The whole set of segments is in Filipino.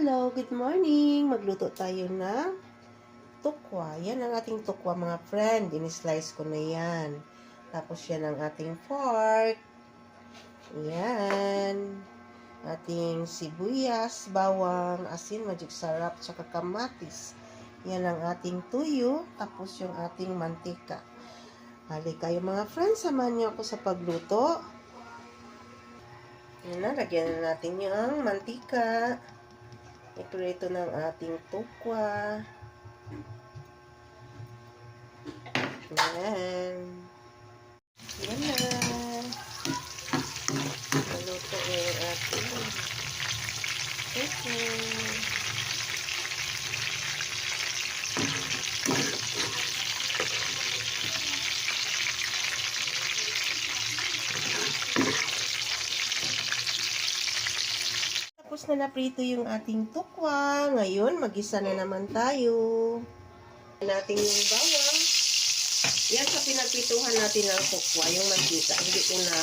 Hello, good morning! Magluto tayo ng tukwa. Yan ang ating tukwa mga friend. Ini-slice ko na yan. Tapos yan ang ating pork. Yan. Ating sibuyas, bawang, asin, magic sarap, tsaka kamatis. Yan ang ating tuyo. Tapos yung ating mantika. Hali kayo mga friend, samahan niyo ako sa pagluto. Yan na, lagyan na natin yung mantika. Iprito ng ating tukwa. Yan. Yan na. Maluto na yung ating tukwa. Tapos na naprito yung ating tukwa. Ngayon, mag-isa na naman tayo. Natin yung bawang. Yan sa pinagprituhan natin ng tukwa, yung mantika. Hindi ko na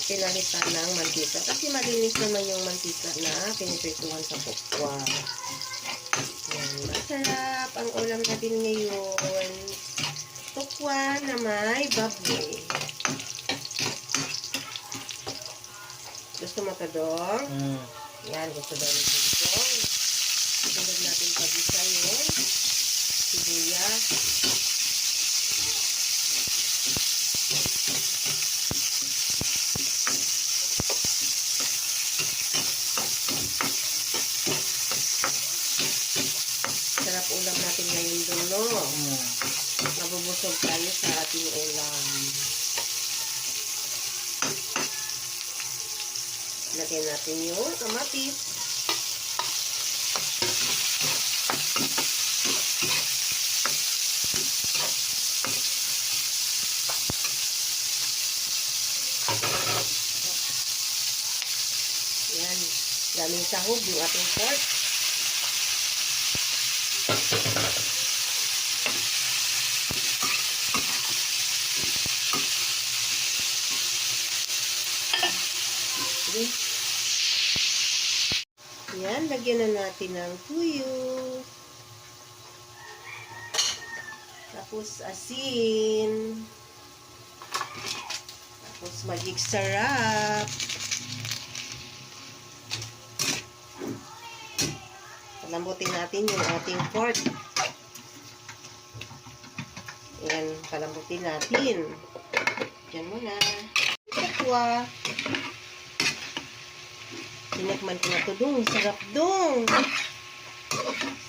pinalitan ng mantika. Kasi malinis naman yung mantika na piniprituhan sa tukwa. Yan, masarap ang ulam natin ngayon. Tukwa na may baboy. Gusto mo ito, Dong? Yan, gusto daw ni Dong. Sunod natin pag-isa yung sibuyas. Sarap ulam natin ngayon, Dong, no? Nabubusog tayo sa ating ulam. Lagyan natin yung kamatis. Yan. Daming sahog yung ating pork. Yan, lagyan na natin ng tuyo. Tapos asin. Tapos magic sarap. Palambutin natin yung ating pork. Yan, palambutin natin. Diyan muna. Tukwa. Tinikman ko na ito, Dong. Sarap, Dong.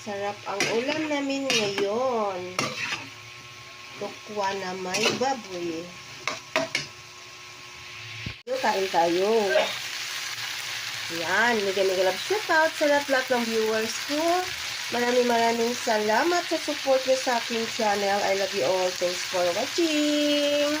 Sarap ang ulam namin ngayon. Tukwa na may baboy. Kain tayo. Yan. Mega shoutout sa lahat ng viewers ko. Maraming salamat sa support niyo sa aking channel. I love you all. Thanks for watching.